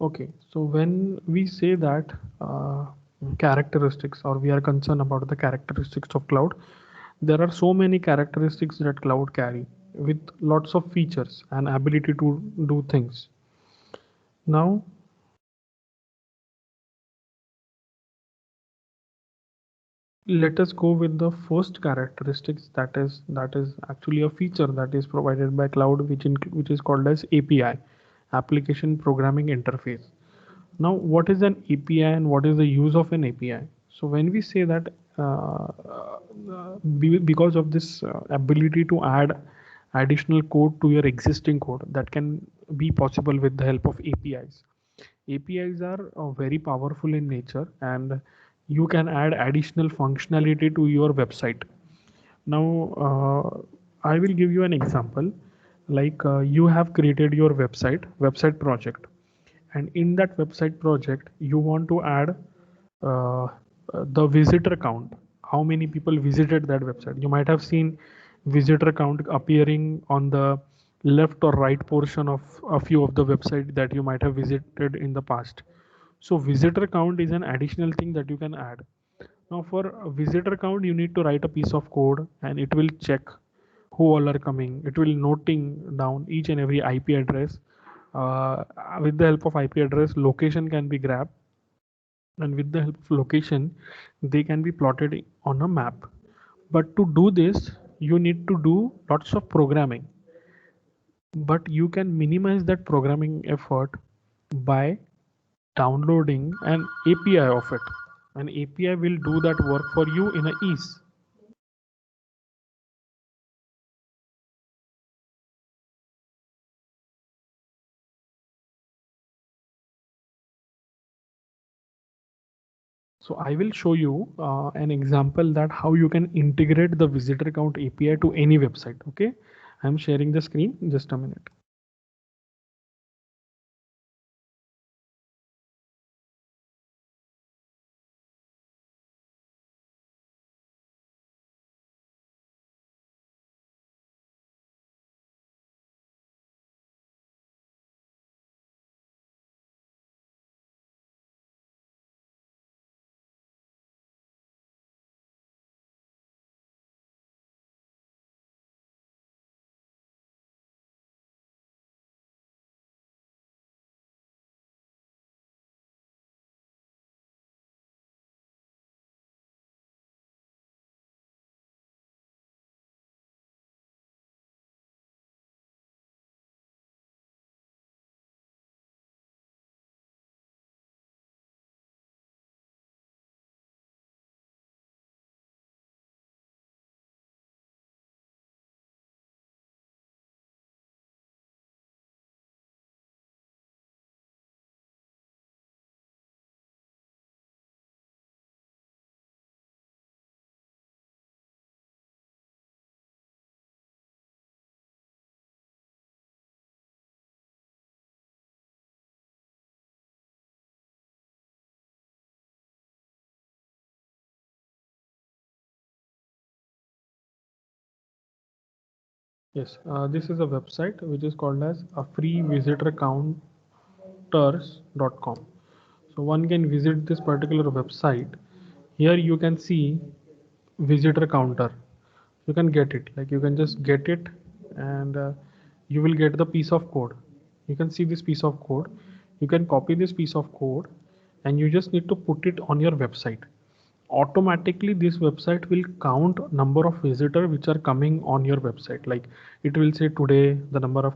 Okay, so when we say that characteristics, or we are concerned about the characteristics of cloud, there are so many characteristics that cloud carry with lots of features and ability to do things. Now, let us go with the first characteristics, that is actually a feature that is provided by cloud, which is called as API, application programming interface. Now, what is an API and what is the use of an API? So when we say that because of this ability to add additional code to your existing code, that can be possible with the help of APIs. APIs are very powerful in nature, and you can add additional functionality to your website. Now, I will give you an example. Like, you have created your website project, and in that website project you want to add uh, the visitor count, how many people visited that website. You might have seen visitor count appearing on the left or right portion of a few of the website that you might have visited in the past. So visitor count is an additional thing that you can add. Now, for a visitor count, you need to write a piece of code, and it will check who all are coming. It will noting down each and every IP address. With the help of IP address, location can be grabbed, and with the help of location, they can be plotted on a map. But to do this, you need to do lots of programming. But you can minimize that programming effort by downloading an API of it. An API will do that work for you in a ease. So I will show you an example that how you can integrate the visitor count API to any website. Okay, I'm sharing the screen. Just a minute. Yes, this is a website which is called as a freevisitorcounters.com. So one can visit this particular website. Here you can see visitor counter. You can get it, like you can just get it, and you will get the piece of code. You can see this piece of code. You can copy this piece of code, and you just need to put it on your website. Automatically this website will count number of visitors which are coming on your website. Like, it will say today the number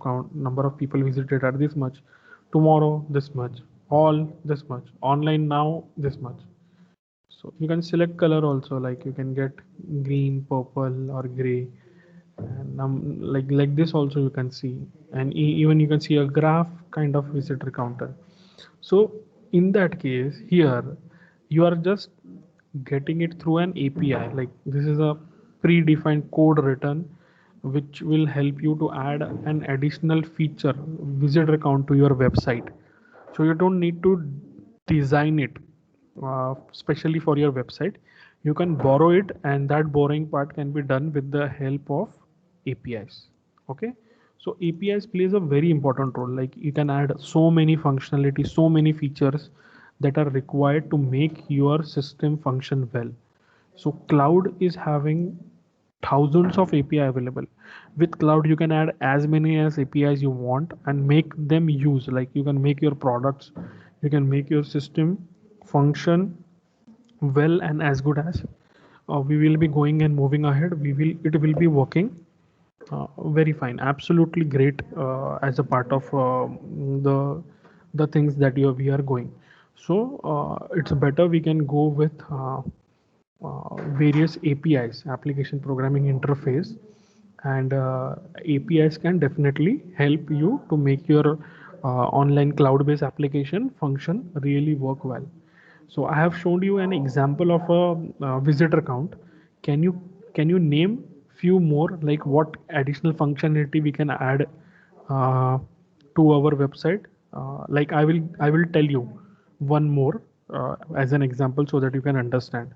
of people visited are this much, tomorrow this much, all this much, online now this much. So you can select color also, like you can get green, purple, or gray, and like this also you can see, and even you can see a graph kind of visitor counter. So in that case, here you are just getting it through an API. Like, this is a predefined code written which will help you to add an additional feature, visitor count, to your website. So you don't need to design it specially for your website. You can borrow it, and that borrowing part can be done with the help of APIs. Okay, so APIs plays a very important role. Like, you can add so many functionality, so many features that are required to make your system function well. So cloud is having thousands of API available. With cloud, you can add as many as APIs you want and make them use. Like, you can make your products, you can make your system function well and as good as we will be going and moving ahead. It will be working very fine, absolutely great, as a part of the the things that we are going. So it's better we can go with various APIs, application programming interface, and APIs can definitely help you to make your online cloud-based application function really work well. So I have shown you an example of a visitor count. Can you can you name few more, like what additional functionality we can add uh, to our website? Like, I will tell you one more as an example so that you can understand.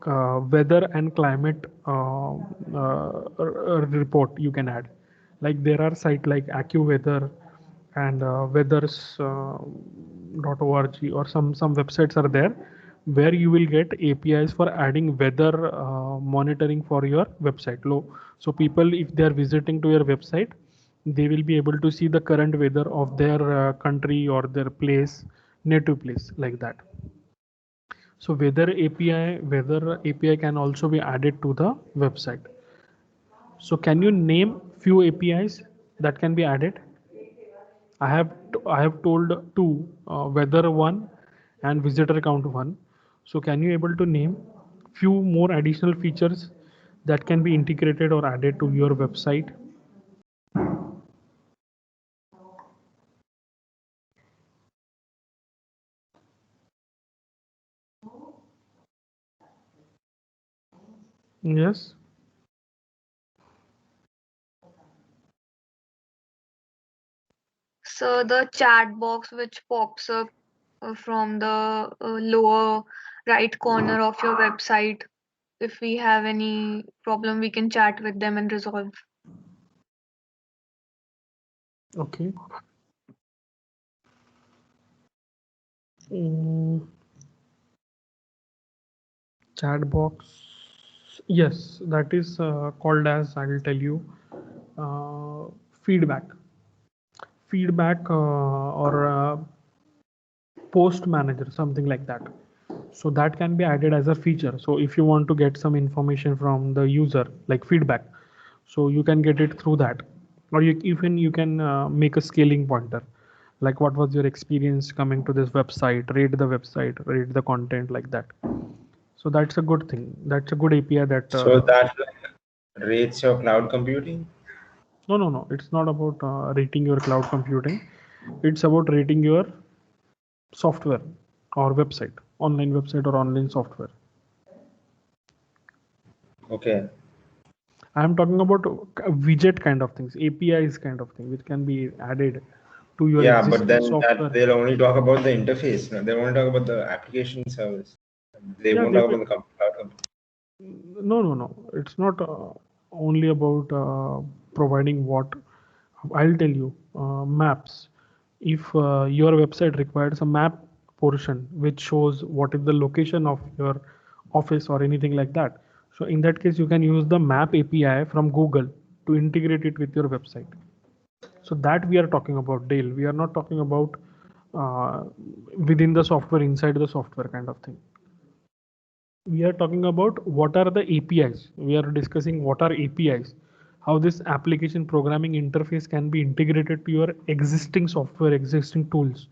Weather and climate report you can add. Like, there are sites like AccuWeather and weathers.org, or some websites are there where you will get APIs for adding weather monitoring for your website. So people, if they are visiting to your website, they will be able to see the current weather of their country or their place, native place, like that. So weather API can also be added to the website. So can you name few APIs that can be added? I have told two, weather one and visitor count one. So can you able to name few more additional features that can be integrated or added to your website? Yes. So the chat box which pops up from the lower right corner of your website, if we have any problem, we can chat with them and resolve. Okay. Mm, chat box. Yes, that is called as, I will tell you, uh, feedback. Or post manager, something like that. So that can be added as a feature. So if you want to get some information from the user, like feedback, so you can get it through that. Or even you can make a scaling pointer, like what was your experience coming to this website, rate the content, like that. So that's a good thing, that's a good API that So that rates your cloud computing? no, it's not about rating your cloud computing. It's about rating your software or website, online website or online software. Okay. I'm talking about widget kind of things, APIs kind of thing, which can be added to your Yeah, but existing then that software. they'll only talk about the interface. No? They'll only talk about the application service. They Yeah, won't they talk will. about the cloud computing. No. It's not only about providing what. I'll tell you. Maps. If your website requires a map portion which shows what is the location of your office or anything like that, so in that case, you can use the map API from Google to integrate it with your website. So that we are talking about, Dale. We are not talking about uh, within the software, inside the software kind of thing. We are talking about what are the APIs. We are discussing what are APIs, how this application programming interface can be integrated to your existing software, existing tools,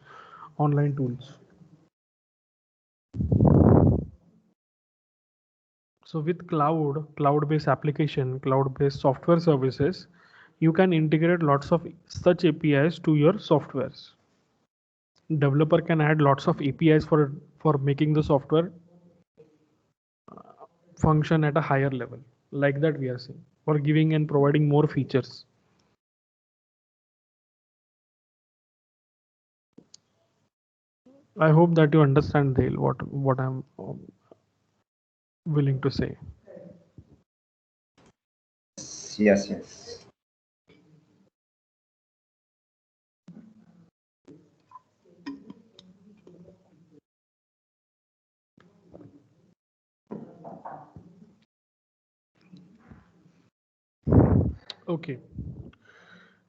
online tools. So with cloud-based application, cloud-based software services, you can integrate lots of such APIs to your softwares. Developer can add lots of APIs for making the software function at a higher level. like that we are saying, for giving and providing more features. I hope that you understand, Dale, what I'm willing to say. Yes, yes. Okay.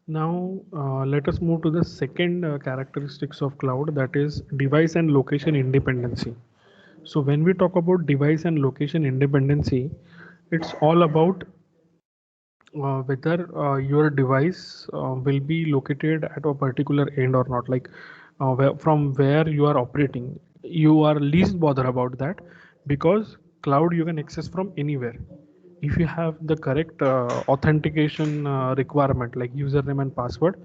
Now let us move to the second characteristics of cloud, that is device and location independency. So when we talk about device and location independency, it's all about whether your device will be located at a particular end or not, like from where you are operating. You are least bothered about that, because cloud you can access from anywhere. If you have the correct authentication requirement, like username and password,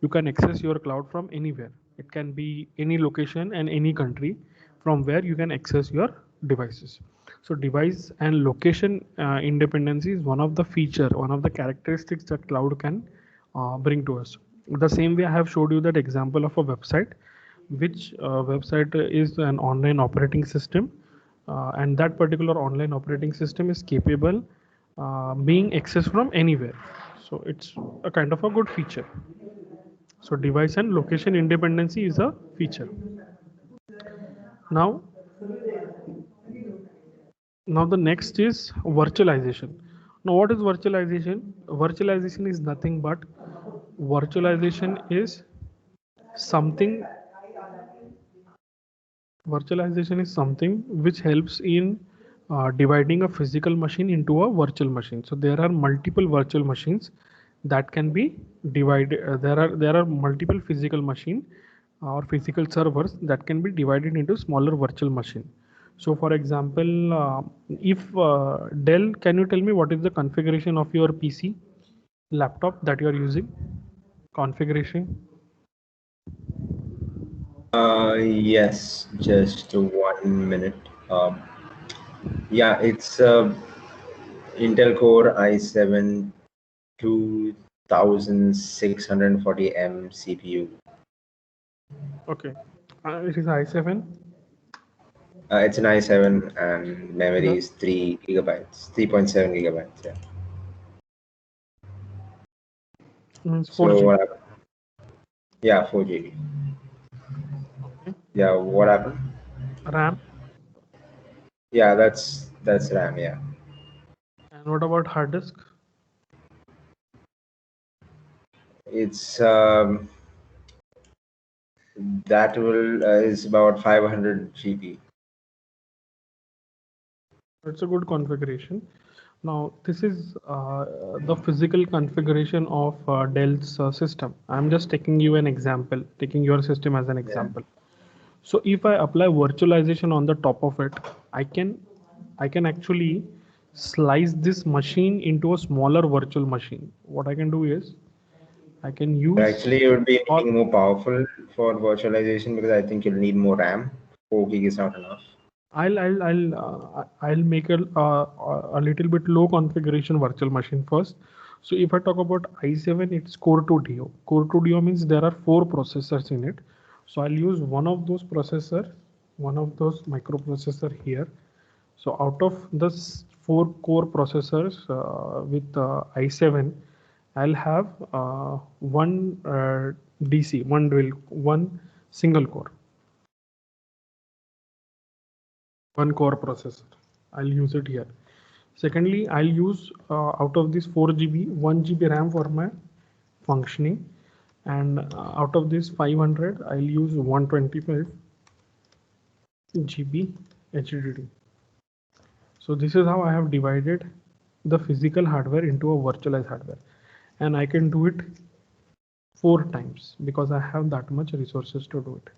you can access your cloud from anywhere. It can be any location and any country from where you can access your devices. So device and location independency is one of the feature, one of the characteristics that cloud can bring to us. The same way I have showed you that example of a website, which website is an online operating system, and that particular online operating system is capable being accessed from anywhere. So it's a kind of a good feature. So device and location independency is a feature. Now, now the next is virtualization. Now, what is virtualization? Virtualization is nothing but virtualization is something virtualization is something which helps in dividing a physical machine into a virtual machine. So there are multiple virtual machines that can be divided. There are multiple physical machine or physical servers that can be divided into smaller virtual machine. So for example, if Dell, can you tell me what is the configuration of your PC laptop that you are using? Configuration. Yes, just 1 minute. Yeah, it's Intel Core i7 2640M CPU. Okay. It is i7. It's an i7 and memory Yeah. is 3 gigabytes, 3.7 gigabytes. Yeah. Means So 4 GB. what happened? Yeah, 4 GB. Okay. Yeah, what happened? RAM. Yeah, that's RAM. Yeah, And what about hard disk? it's that will is about 500 GB. It's a good configuration. Now, this is the physical configuration of Dell's system. I'm just taking you an example, taking your system as an Yeah. example. So if I apply virtualization on the top of it, I can actually slice this machine into a smaller virtual machine. What I can do is I can use Actually, you would be all. needing more powerful for virtualization because I think you'll need more RAM. 4 gig is not enough. I'll make a little bit low configuration virtual machine first. So if I talk about i7, it's Core 2 Duo. Core 2 Duo means there are 4 processors in it. So I'll use one of those processor, one of those microprocessor here. So out of this 4 core processors with i7, I'll have one DC, one single core. One core processor. I'll use it here. Secondly, I'll use out of this 4 GB, 1 GB RAM for my functioning, and out of this 500, I'll use 125 GB HDD. So this is how I have divided the physical hardware into a virtualized hardware, and I can do it 4 times because I have that much resources to do it.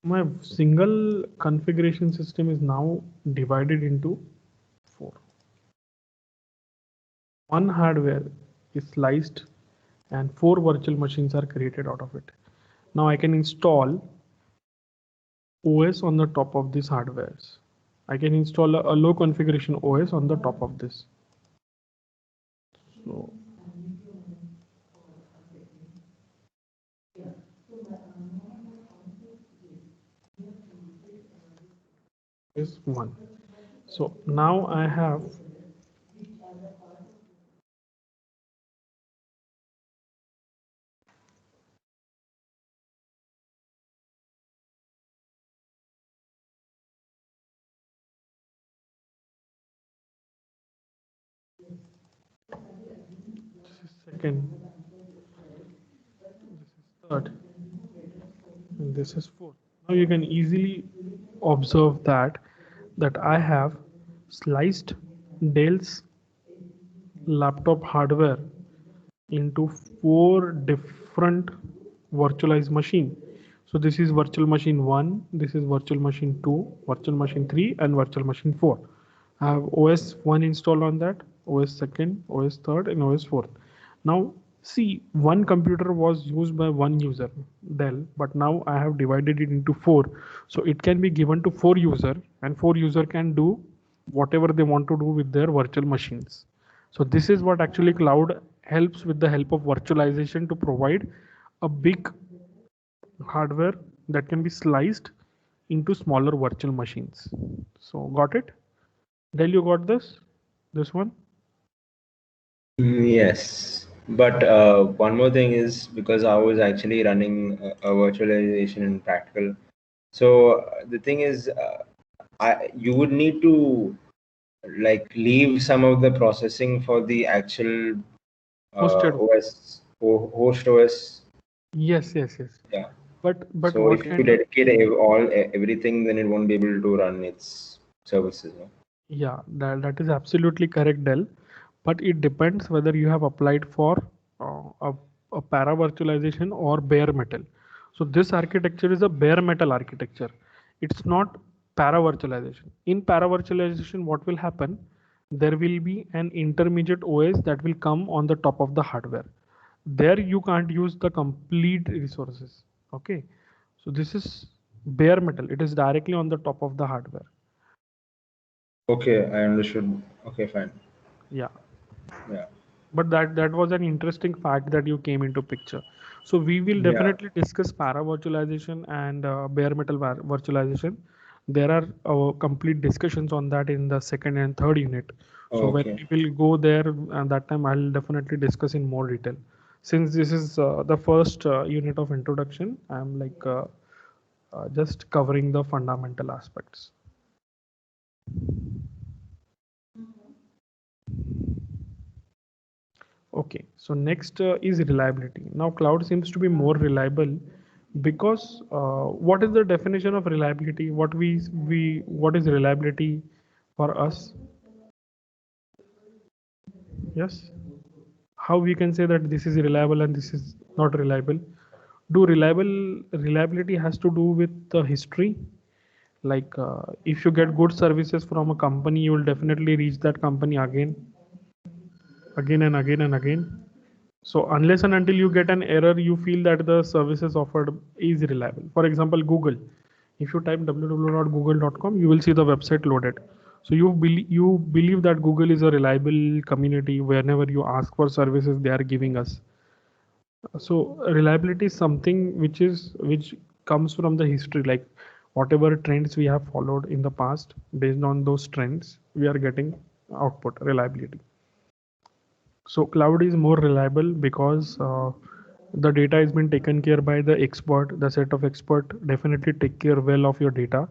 My single configuration system is now divided into 4. One hardware is sliced and 4 virtual machines are created out of it. Now I can install OS on the top of these hardwares. I can install a low configuration OS on the top of this. So is one. So now I have second, this is third, and this is fourth. Now you can easily observe that I have sliced Dell's laptop hardware into 4 different virtualized machine. So this is virtual machine 1, this is virtual machine 2, virtual machine 3, and virtual machine 4. I have OS 1 installed on that, OS 2nd, OS 3rd, and OS 4th. Now see, one computer was used by one user, Dell, but now I have divided it into 4. So it can be given to 4 user, and 4 user can do whatever they want to do with their virtual machines. So this is what actually cloud helps with the help of virtualization to provide a big hardware that can be sliced into smaller virtual machines. So got it? Dell, you got this? This one? Yes, but one more thing is because I was actually running a virtualization in practical. So the thing is, you would need to like leave some of the processing for the actual Hosted. OS host OS. Yes. Yeah. But So what if you kind of, dedicate everything, then it won't be able to run its services. No? yeah, that is absolutely correct, Dell. But it depends whether you have applied for a para virtualization or bare metal. So this architecture is a bare metal architecture. It's not para virtualization. In para virtualization, what will happen? There will be an intermediate OS that will come on the top of the hardware. There you can't use the complete resources. Okay. So this is bare metal. It is directly on the top of the hardware. Okay, I understood. Okay, fine. Yeah. Yeah. But that was an interesting fact that you came into picture. So we will Yeah. definitely discuss para virtualization and bare metal virtualization. There are complete discussions on that in the second and third unit. So when Okay. we will go there, and that time I'll definitely discuss in more detail. Since this is the first unit of introduction, I'm like just covering the fundamental aspects. Okay, so next is reliability. Now, cloud seems to be more reliable because what is the definition of reliability? What is reliability for us? Yes, how we can say that this is reliable and this is not reliable? Do reliability has to do with the history? Like if you get good services from a company, you will definitely reach that company again and again and again. So unless and until you get an error, you feel that the services offered is reliable. For example, Google. If you type www.google.com, you will see the website loaded. So you believe that Google is a reliable community. Whenever you ask for services, they are giving us. So reliability is something which comes from the history, like whatever trends we have followed in the past. Based on those trends, we are getting output reliability. So cloud is more reliable because the data has been taken care by the expert. The set of expert definitely take care well of your data,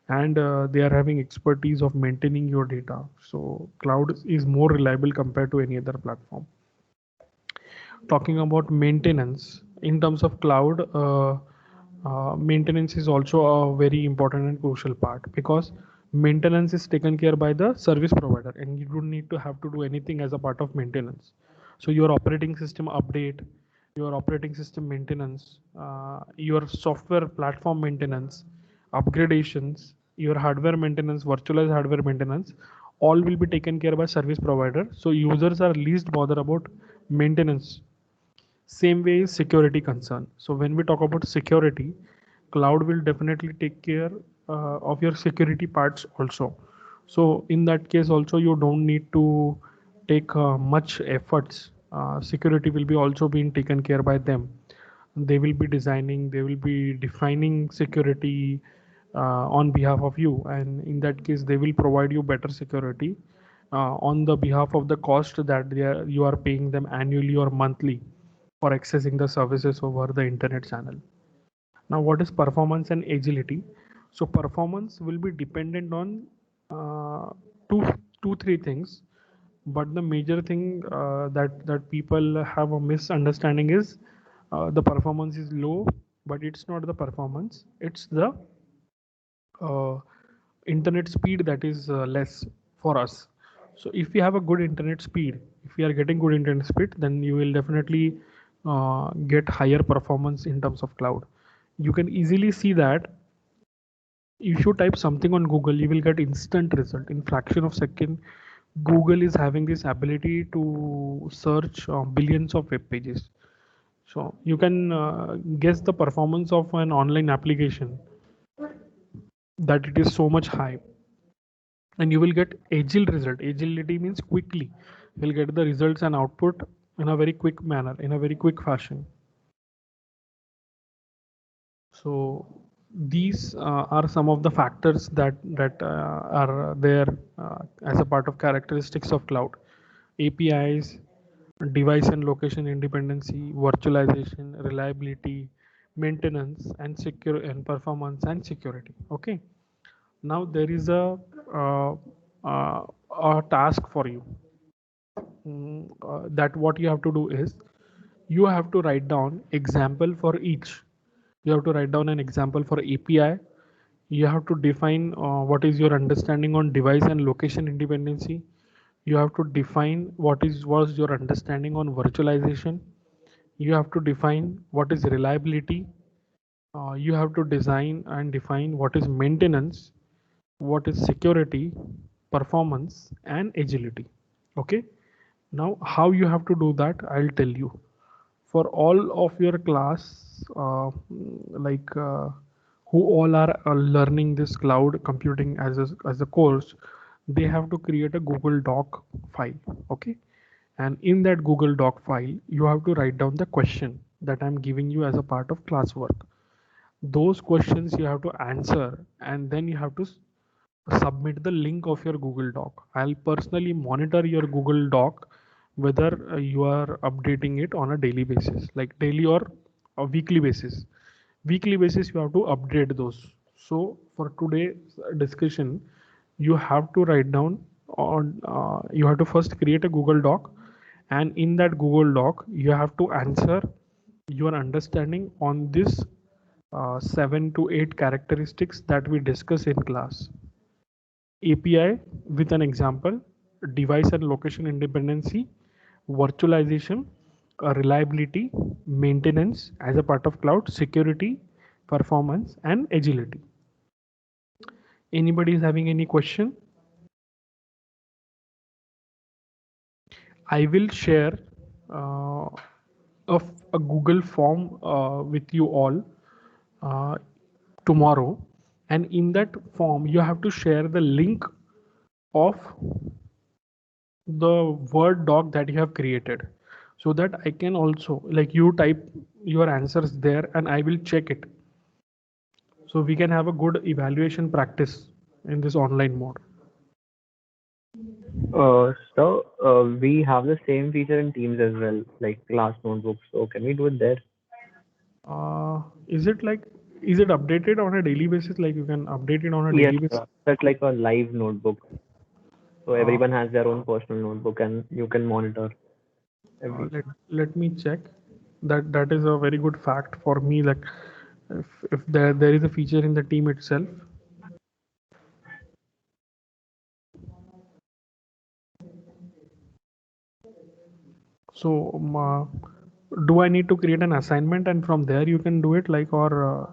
and they are having expertise of maintaining your data. So cloud is more reliable compared to any other platform. Talking about maintenance, in terms of cloud, maintenance is also a very important and crucial part because maintenance is taken care by the service provider, and you don't need to have to do anything as a part of maintenance. So your operating system update, your operating system maintenance, your software platform maintenance, upgradations, your hardware maintenance, virtualized hardware maintenance, all will be taken care by service provider. So users are least bothered about maintenance. Same way is security concern. So when we talk about security, cloud will definitely take care of your security parts also. So in that case also you don't need to take much efforts. Security will be also being taken care by them. They will be designing, they will be defining security on behalf of you, and in that case they will provide you better security on the behalf of the cost that you are paying them annually or monthly for accessing the services over the internet channel. Now, what is performance and agility? So performance will be dependent on uh, two, three things. But the major thing that people have a misunderstanding is the performance is low, but it's not the performance. It's the uh, internet speed that is less for us. So if we have a good internet speed, if we are getting good internet speed, then you will definitely get higher performance in terms of cloud. You can easily see that if you type something on Google, you will get instant result in fraction of second. Google is having this ability to search billions of web pages. So you can guess the performance of an online application, that it is so much high, and you will get agile result. Agility means quickly. You'll get the results and output in a very quick manner, in a very quick fashion. So these are some of the factors that are there as a part of characteristics of cloud. APIs, device and location independency, virtualization, reliability, maintenance, and secure and performance and security. Okay. Now there is uh, a task for you. That what you have to do is you have to write down example for each. You have to write down an example for API. You have to define what is your understanding on device and location independency. You have to define what is was your understanding on virtualization. You have to define what is reliability. You have to design and define what is maintenance, what is security, performance, and agility. Okay. Now, how you have to do that, I'll tell you. For all of your class, like who all are learning this cloud computing as a course, they have to create a Google Doc file. Okay. And in that Google Doc file, you have to write down the question that I'm giving you as a part of classwork. Those questions you have to answer, and then you have to submit the link of your Google Doc. I'll personally monitor your Google Doc whether you are updating it on a daily basis, like daily or a weekly basis. Weekly basis you have to update those. So for today's discussion, you have to write down on you have to first create a Google Doc, and in that Google Doc you have to answer your understanding on this 7 to 8 characteristics that we discuss in class. API with an example, device and location independency, virtualization, reliability, maintenance as a part of cloud, security, performance, and agility. Anybody is having any question? I will share uh, a Google form with you all uh, tomorrow, and in that form you have to share the link of the Word doc that you have created, so that I can also, like, you type your answers there and I will check it, so we can have a good evaluation practice in this online mode. We have the same feature in Teams as well, like class notebooks. So can we do it there? Is it like, is it updated on a daily basis, like you can update it on a Yes, daily basis? that's like a live notebook. So uh, everyone has their own personal notebook, and you can monitor every. let me check. That is a very good fact for me, like if there is a feature in the team itself. So do I need to create an assignment and from there you can do it, like, or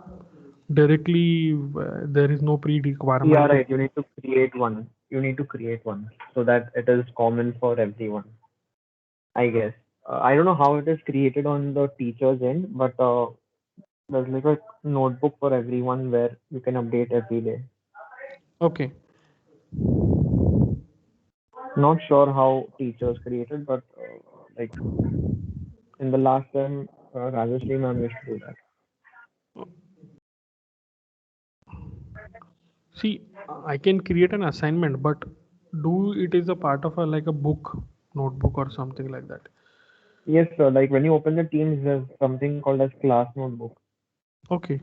directly there is no pre-requirement? Yeah, right. You need to create one. You need to create one so that it is common for everyone. I guess. I don't know how it is created on the teacher's end, but There's like a notebook for everyone where you can update every day. Okay. Not sure how teachers created, but like in the last time, Rajashri ma'am used to do that. See, I can create an assignment, but do it is a part of a like a book, notebook or something like that. Yes, sir. Like when you open the Teams, there's something called as class notebook. Okay.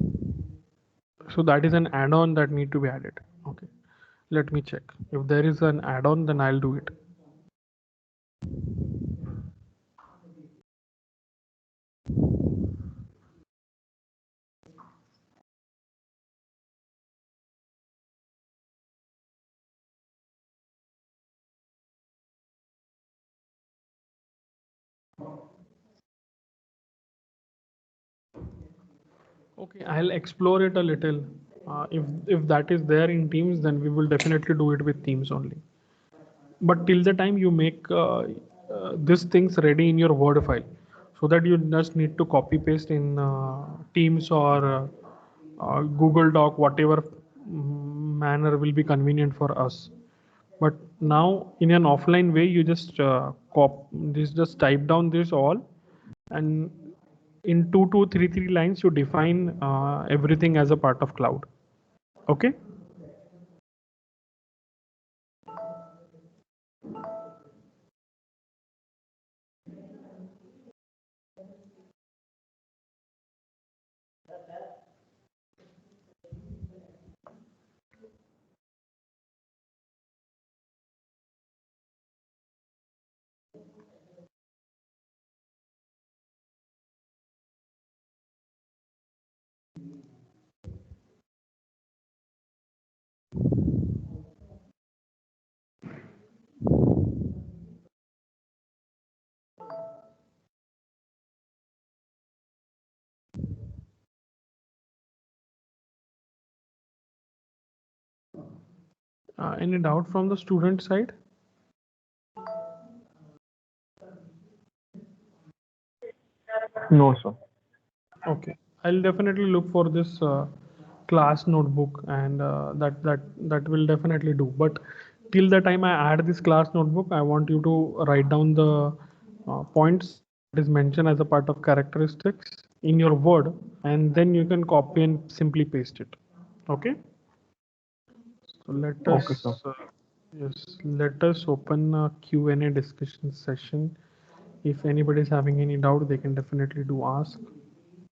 So that is an add-on that need to be added. Okay. Let me check. If there is an add-on, then I'll do it. Okay, I'll explore it a little. If that is there in Teams, then we will definitely do it with Teams only. But till the time you make these things ready in your Word file, so that you just need to copy paste in Teams or Google Doc, whatever manner will be convenient for us. But now in an offline way, you just just type down this all, and in three lines you define everything as a part of cloud. Okay. Any doubt from the student side? No, sir. Okay, I'll definitely look for this class notebook, and that will definitely do. But till the time I add this class notebook, I want you to write down the points that is mentioned as a part of characteristics in your Word, and then you can copy and simply paste it. Okay. So let Okay, sir. us let us open a Q&A discussion session. If anybody is having any doubt, they can definitely do ask.